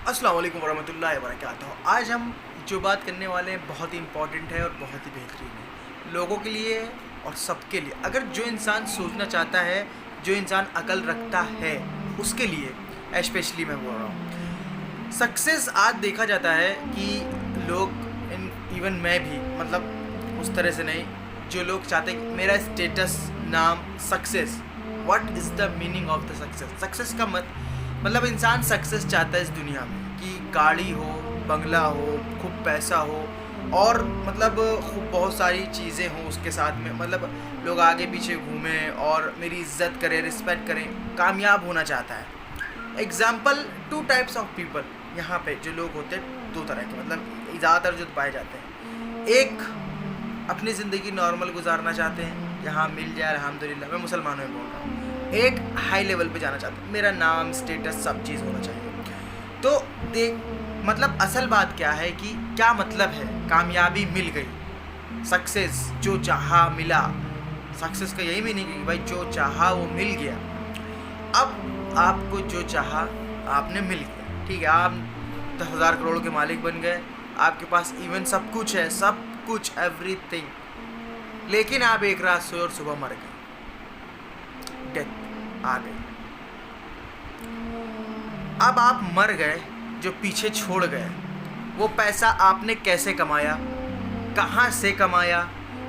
अस्सलाम वालेकुम वरहमतुल्लाहि वबरकातुहू। आज हम जो बात करने वाले हैं बहुत ही इम्पॉर्टेंट है और बहुत ही बेहतरीन है लोगों के लिए और सबके लिए। अगर जो इंसान सोचना चाहता है, जो इंसान अकल रखता है, उसके लिए स्पेशली मैं बोल रहा हूँ। सक्सेस आज देखा जाता है कि लोग इवन मैं भी उस तरह से नहीं, जो लोग चाहते हैं कि मेरा स्टेटस नाम success. What is the meaning of the success? Success का मतलब इंसान सक्सेस चाहता है इस दुनिया में कि गाड़ी हो, बंगला हो, खूब पैसा हो और खूब बहुत सारी चीज़ें हों उसके साथ में, लोग आगे पीछे घूमें और मेरी इज्जत करें, रिस्पेक्ट करें। कामयाब होना चाहता है। Example, two types of people यहाँ पे जो लोग होते हैं, दो तरह के, ज़्यादातर जो पाए जाते हैं। एक अपनी ज़िंदगी नॉर्मल गुजारना चाहते हैं, यहाँ मिल जाए अल्हम्दुलिल्लाह। मैं मुसलमानों में बोल रहा हूँ। एक हाई लेवल पे जाना चाहते हैं, मेरा नाम, स्टेटस, सब चीज़ होना चाहिए। तो देख, असल बात क्या है कि क्या मतलब है कामयाबी मिल गई, सक्सेस जो चाहा मिला। सक्सेस का यही मीनिंग है कि भाई जो चाहा वो मिल गया। अब आपको जो चाहा आपने मिल गया, ठीक है। आप 10,000 करोड़ के मालिक बन गए, आपके पास इवन सब कुछ है, सब कुछ, एवरीथिंग। लेकिन आप एक रात सोए और सुबह मर गए, डेथ आ गई। अब आप मर गए, जो पीछे छोड़ गए वो पैसा आपने कैसे कमाया, कहाँ से कमाया,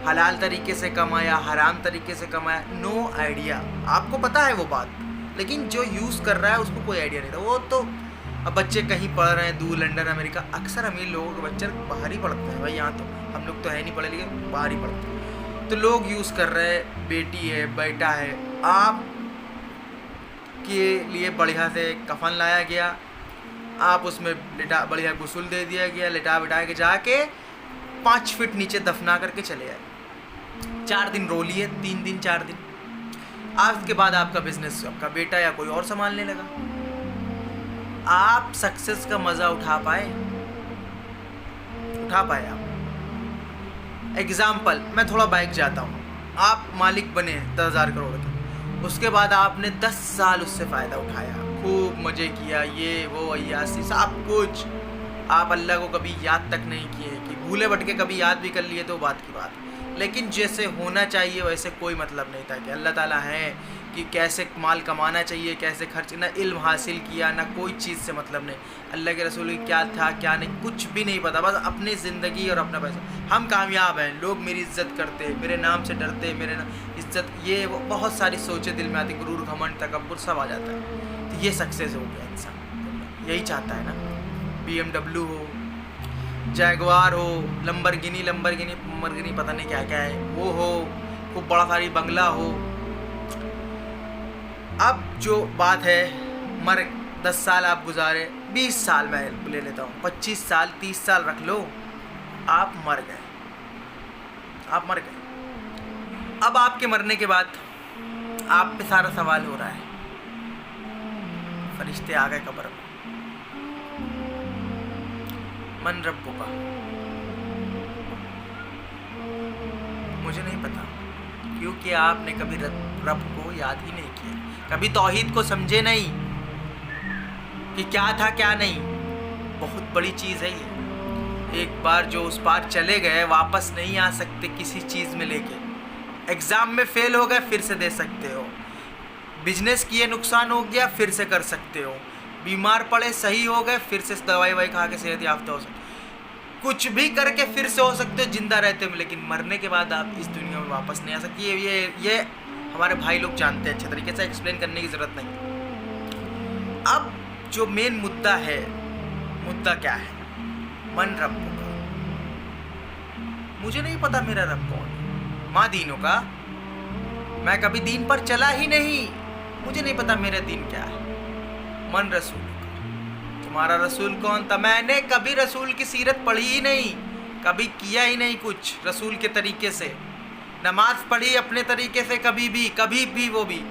हलाल तरीके से कमाया, हराम तरीके से कमाया, नो आइडिया। आपको पता है वो बात, लेकिन जो यूज़ कर रहा है उसको कोई आइडिया नहीं था। वो तो अब बच्चे कहीं पढ़ रहे हैं दूर, लंदन, अमेरिका। अक्सर अमीर लोगों के बच्चे बाहर ही पढ़ते हैं भाई, यहाँ तो हम लोग तो है नहीं पढ़े लिखे, बाहर ही पढ़ते हैं। तो लोग यूज़ कर रहे हैं, बेटी है, बेटा है। आप के लिए बढ़िया से कफन लाया गया, आप उसमें लेटा, बढ़िया गुस्ल दे दिया गया, लेटा बिठा के जाके 5 फीट नीचे दफना करके चले आए। 4 दिन रो लिए, 3 दिन 4 दिन। आज के बाद आपका बिजनेस आपका बेटा या कोई और संभालने लगा। आप सक्सेस का मज़ा उठा पाए आप? एग्जाम्पल, मैं थोड़ा बैक जाता हूँ। आप मालिक बने 10,000 करोड़ के, उसके बाद आपने 10 साल उससे फ़ायदा उठाया, खूब मज़े किया, ये वो अय्यासी सब कुछ। आप अल्लाह को कभी याद तक नहीं किए, कि भूले भटके कभी याद भी कर लिए तो बात की बात। लेकिन जैसे होना चाहिए वैसे कोई मतलब नहीं था कि अल्लाह ताला है कि कैसे माल कमाना चाहिए, कैसे खर्च, ना इल्म हासिल किया, ना कोई चीज़ से मतलब नहीं। अल्लाह के रसूल की क्या था क्या नहीं, कुछ भी नहीं पता, बस अपनी ज़िंदगी और अपना पैसा। हम कामयाब हैं, लोग मेरी इज़्ज़त करते, मेरे नाम से डरते, मेरे इज़्ज़त, ये वो बहुत सारी सोचें दिल में आती, गुरूर, घमंड, तकब्बुर सब आ जाता है। तो ये सक्सेस हो गया इंसान, यही चाहता है ना। BMW हो, जैगवार हो, लंबरगिनी पता नहीं क्या क्या है वो हो, खूब बड़ा सारी बंगला हो। अब जो बात है, 10 साल आप गुजारे, 20 साल मैं ले लेता हूँ, 25 साल, 30 साल रख लो, आप मर गए। अब आपके मरने के बाद आप पे सारा सवाल हो रहा है। फरिश्ते आ गए कब्र में, मन रब्बुका, मुझे नहीं पता, क्योंकि आपने कभी रब को याद ही नहीं किया, कभी तौहीद को समझे नहीं कि क्या था क्या नहीं। बहुत बड़ी चीज़ है ये। एक बार जो उस पार चले गए वापस नहीं आ सकते किसी चीज़ में लेके। एग्ज़ाम में फेल हो गए, फिर से दे सकते हो। बिजनेस किए, नुकसान हो गया, फिर से कर सकते हो। बीमार पड़े, सही हो गए, फिर से दवाई ववाई खा के सेहत याफ्ता हो सकते, कुछ भी करके फिर से हो सकते हो जिंदा रहते हो। लेकिन मरने के बाद आप इस दुनिया में वापस नहीं आ सकती। ये हमारे भाई लोग जानते हैं, अच्छे तरीके से एक्सप्लेन करने की ज़रूरत नहीं। अब जो मेन मुद्दा है, मुद्दा क्या है? मन रब का। मुझे नहीं पता मेरा रब कौन है। माँ दीनों का, मैं कभी दीन पर चला ही नहीं, मुझे नहीं पता मेरा दीन क्या है। मन रसूल का, तुम्हारा रसूल कौन था? मैंने कभी रसूल की सीरत पढ़ी ही नहीं, कभी किया ही नहीं कुछ रसूल के तरीके से। नमाज पढ़ी अपने तरीके से, कभी भी वो भी।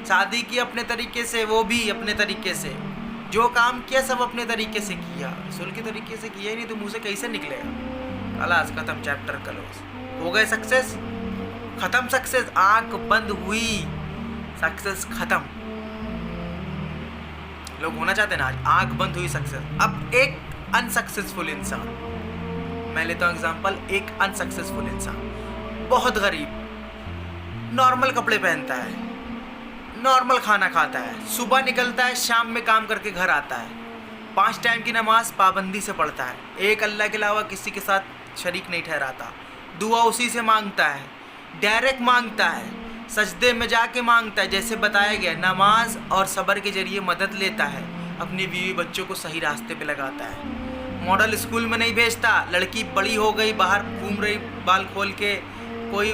शादी की अपने तरीके से, वो भी अपने तरीके से। जो काम किया सब अपने तरीके से किया, रसूल के तरीके से किया ही नहीं तो मुँह से कैसे निकलेगा? खलास, खत्म, चैप्टर क्लोज, हो गए सक्सेस, खत्म सक्सेस, आंख बंद हुई, सक्सेस खत्म। लोग होना चाहते हैं ना, आज आँख बंद हुई सक्सेस। अब एक अनसक्सेसफुल इंसान, मैं लेता हूँ एग्जांपल, एक अनसक्सेसफुल इंसान, बहुत गरीब, नॉर्मल कपड़े पहनता है, नॉर्मल खाना खाता है, सुबह निकलता है, शाम में काम करके घर आता है, 5 टाइम की नमाज पाबंदी से पढ़ता है, एक अल्लाह के अलावा किसी के साथ शरीक नहीं ठहराता, दुआ उसी से मांगता है, डायरेक्ट मांगता है, सजदे में जाके मांगता है, जैसे बताया गया, नमाज और सब्र के जरिए मदद लेता है, अपनी बीवी बच्चों को सही रास्ते पे लगाता है, मॉडल स्कूल में नहीं भेजता, लड़की बड़ी हो गई बाहर घूम रही बाल खोल के, कोई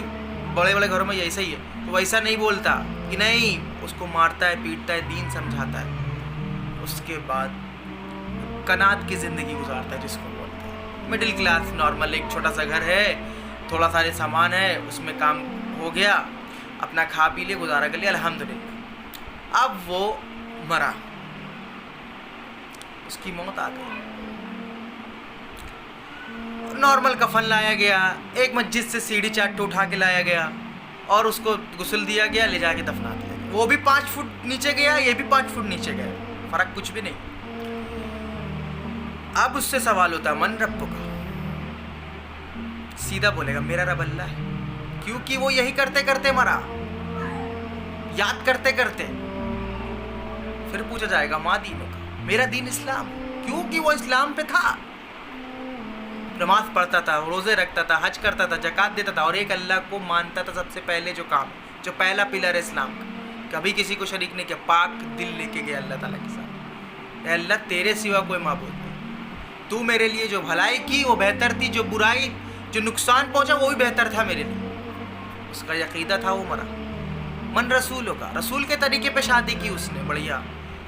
बड़े बड़े घरों में ऐसा ही है, तो वैसा नहीं बोलता कि नहीं, उसको मारता है, पीटता है, दीन समझाता है। उसके बाद कनात की ज़िंदगी गुजारता है, जिसको बोलते हैं मिडिल क्लास, नॉर्मल, एक छोटा सा घर है, थोड़ा सारे सामान है, उसमें काम हो गया, अपना खा पी लिए, गुजारा कर लिया, अल्हम्दुलिल्लाह। अब वो मरा, उसकी मौत आ गई, नॉर्मल कफन लाया गया, एक मस्जिद से सीढ़ी चाट उठा के लाया गया और उसको गुस्ल दिया गया, ले जाके दफना दिया गया। वो भी 5 फुट नीचे गया, ये भी 5 फुट नीचे गया, फर्क कुछ भी नहीं। अब उससे सवाल होता है, मन रब्बो का, सीधा बोलेगा मेरा रब अल्लाह है, क्योंकि वो यही करते करते मरा, याद करते करते। फिर पूछा जाएगा माँ दीनों का, मेरा दीन इस्लाम, क्योंकि वो इस्लाम पे था, नमाज पढ़ता था, रोज़े रखता था, हज करता था, ज़कात देता था और एक अल्लाह को मानता था। सबसे पहले जो काम, जो पहला पिलर है इस्लाम का, कभी किसी को शरीक नहीं किया, पाक दिल लेके गया अल्लाह ताला के साथ, अल्लाह तेरे सिवा कोई माबूद नहीं, तू मेरे लिए जो भलाई की वो बेहतर थी, जो बुराई, जो नुकसान पहुँचा वो भी बेहतर था मेरे लिए, उसका यकीदा था, वो मरा। मन रसूलों का, रसूल के तरीके पे शादी की उसने, बढ़िया,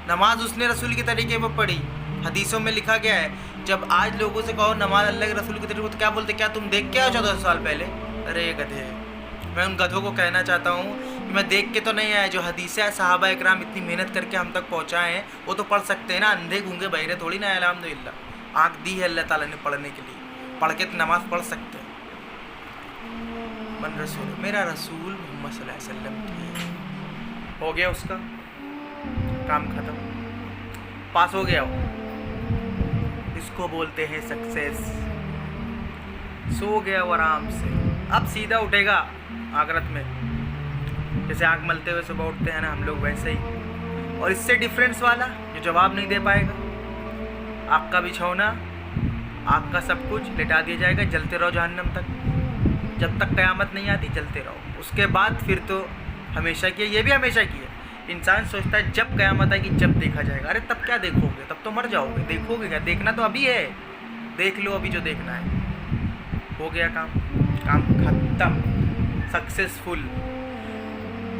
नमाज उसने रसूल के तरीके पे पढ़ी। हदीसों में लिखा गया है, जब आज लोगों से कहो नमाज अल्लाह के रसूल के तरीके, तो क्या बोलते, क्या तुम देख के आओ 14 साल पहले? अरे गधे, मैं उन गधों को कहना चाहता हूँ कि मैं देख के तो नहीं आया, जो हदीसें सहाबा इकराम इतनी मेहनत करके हम तक पहुँचाए हैं, वो तो पढ़ सकते हैं ना, अंधे गूंगे बहरे थोड़ी ना, अल्हम्दुलिल्लाह आँख दी है अल्लाह ताला ने पढ़ने के लिए, पढ़ के नमाज पढ़ सकते हैं। मन रसूल, मेरा रसूल मोहम्मद सल्लल्लाहु अलैहि वसल्लम, हो गया उसका काम खत्म, पास हो गया वो, इसको बोलते हैं सक्सेस। सो गया वो आराम से, अब सीधा उठेगा आखिरत में, जैसे आँख मलते हुए सुबह उठते हैं ना हम लोग, वैसे ही। और इससे डिफरेंस वाला जो जवाब नहीं दे पाएगा, आग का बिछौना, आग का सब कुछ लिटा दिया जाएगा, जलते रहो जहन्नम तक, जब तक क़यामत नहीं आती जलते रहो। उसके बाद फिर तो हमेशा की है, ये भी हमेशा की है। इंसान सोचता है जब क़यामत आएगी जब देखा जाएगा, अरे तब क्या देखोगे, तब तो मर जाओगे, देखोगे क्या, देखना तो अभी है, देख लो अभी जो देखना है। हो गया काम, काम खत्म, सक्सेसफुल,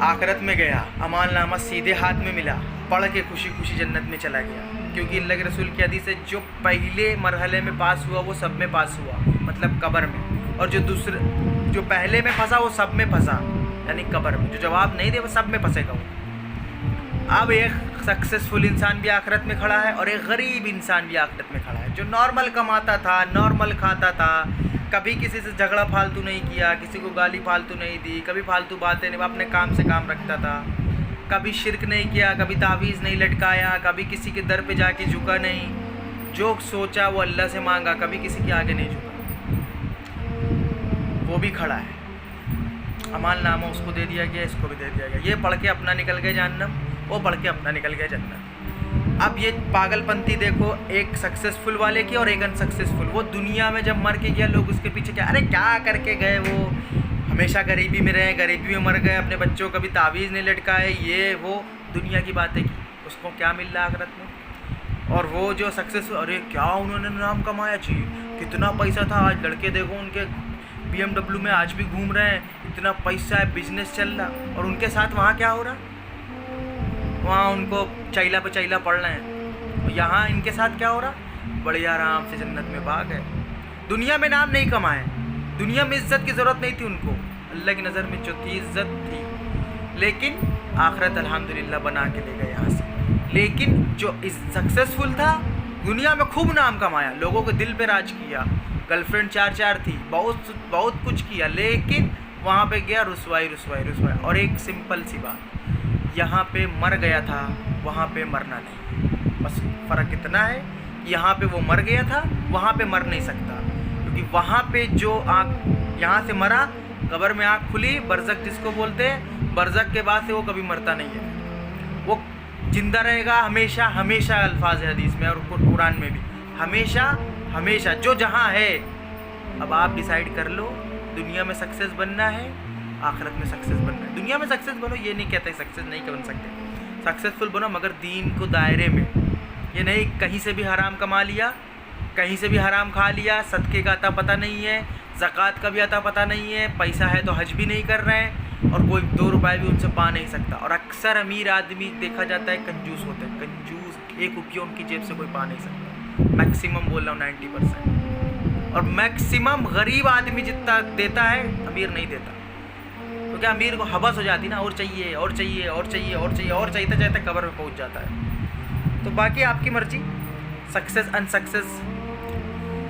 आखिरत में गया, अमालनामा सीधे हाथ में मिला, पढ़ के खुशी खुशी जन्नत में चला गया, क्योंकि अल्लाह के रसूल की हदीस है, जो पहले मरहले में पास हुआ वो सब में पास हुआ, मतलब कब्र में, और जो पहले में फंसा वो सब में फंसा, यानी कब्र में, जो जवाब नहीं दे वो सब में फंसेगा वो। अब एक सक्सेसफुल इंसान भी आखिरत में खड़ा है और एक गरीब इंसान भी आखिरत में खड़ा है, जो नॉर्मल कमाता था, नॉर्मल खाता था, कभी किसी से झगड़ा फालतू नहीं किया, किसी को गाली फालतू नहीं दी, कभी फालतू बातें नहीं, अपने काम से काम रखता था, कभी शिरक नहीं किया, कभी तावीज़ नहीं लटकाया, कभी किसी के दर पे जाके झुका नहीं, जो सोचा वो अल्लाह से मांगा, कभी किसी के आगे नहीं झुका, वो भी खड़ा है। अमालनामा उसको दे दिया गया, इसको भी दे दिया गया, ये पढ़ के अपना निकल गया जहन्नम, वो पढ़ के अपना निकल गया जन्नत। अब ये पागलपंती देखो एक सक्सेसफुल वाले की और एक अनसक्सेसफुल। वो दुनिया में जब मर के गया, लोग उसके पीछे क्या, अरे क्या करके गए, वो हमेशा गरीबी में रहे, गरीबी में मर गए, अपने बच्चों का भी तावीज़ नहीं लटकाए, ये वो दुनिया की बातें की, उसको क्या मिल रहा आखिरत में। और वो जो सक्सेसफुल, अरे क्या उन्होंने नाम कमाया जी, कितना पैसा था, आज लड़के देखो उनके BMW में आज भी घूम रहे हैं, इतना पैसा है, बिजनेस चल रहा, और उनके साथ वहाँ क्या हो रहा, वहाँ उनको चैला पे चैला पड़ रहे हैं, और यहाँ इनके साथ क्या हो रहा, बढ़िया आराम से जन्नत में भाग गए। दुनिया में नाम नहीं कमाए, दुनिया में इज़्ज़त की ज़रूरत नहीं थी उनको, अल्लाह की नज़र में जो थी इज़्ज़त थी, लेकिन आखिरत अल्हम्दुलिल्लाह बना के ले गए यहाँ से। लेकिन जो सक्सेसफुल था, दुनिया में खूब नाम कमाया, लोगों के दिल पे राज किया, गर्लफ्रेंड 4 थी, बहुत कुछ किया, लेकिन वहाँ पे गया रुसवाई रुसवाई रुसवाई। और एक सिंपल सी बात, यहाँ पे मर गया था, वहाँ पे मरना नहीं। बस फ़र्क इतना है, यहाँ पे वो मर गया था, वहाँ पे मर नहीं सकता, क्योंकि वहाँ पे जो आँख यहाँ से मरा, कब्र में आँख खुली, बरज़ख जिसको बोलते हैं, बरज़ख के बाद से वो कभी मरता नहीं है, वो जिंदा रहेगा हमेशा हमेशा। अल्फाज है हदीस में और कुरान में भी, हमेशा हमेशा, जो जहाँ है। अब आप डिसाइड कर लो, दुनिया में सक्सेस बनना है, आखिरत में सक्सेस बनना है। दुनिया में सक्सेस बनो, ये नहीं कहते सक्सेस नहीं बन सकते, सक्सेसफुल बनो, मगर दीन को दायरे में। ये नहीं कहीं से भी हराम कमा लिया, कहीं से भी हराम खा लिया, सदक़े का अता पता नहीं है, ज़कात का भी अता पता नहीं है, पैसा है तो हज भी नहीं कर रहे हैं, और कोई 2 रुपये भी उनसे पा नहीं सकता। और अक्सर अमीर आदमी देखा जाता है कंजूस होते हैं, कंजूस, 1 रुपया उनकी जेब से कोई पा नहीं सकता, मैक्सिमम बोल रहा हूँ 90%। और मैक्सिमम गरीब आदमी जितना देता है, अमीर नहीं देता, क्योंकि अमीर को हवस हो जाती ना, और चाहिए और चाहिए और चाहिए और चाहिए, और चाहते चाहते कब्र में पहुंच जाता है। तो बाकी आपकी मर्जी, सक्सेस अनसक्सेस,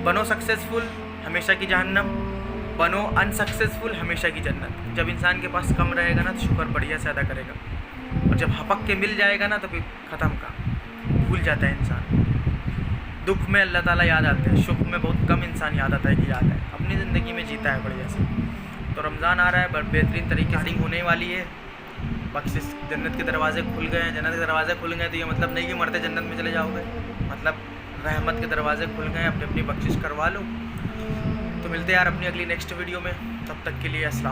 बनो सक्सेसफुल हमेशा की जहन्नम, बनो अनसक्सेसफुल हमेशा की जन्नत। जब इंसान के पास कम रहेगा ना, तो शुक्र बढ़िया से अदा करेगा, और जब हपक के मिल जाएगा ना, तो फिर ख़त्म का भूल जाता है इंसान। दुख में अल्लाह ताला याद आते हैं, सुख में बहुत कम इंसान याद आता है कि याद है, अपनी ज़िंदगी में जीता है बढ़िया से। तो रमज़ान आ रहा है, बड़ा बेहतरीन तरीके से होने वाली है, बख्शिश, जन्नत के दरवाजे खुल गए हैं। जन्नत के दरवाजे खुल गए तो ये मतलब नहीं कि मरते जन्नत में चले जाओगे, मतलब रहमत के दरवाजे खुल गए, अपनी अपनी बख्शिश करवा लो। तो मिलते हैं यार अपनी अगली नेक्स्ट वीडियो में, तब तक के लिए अस्सलाम।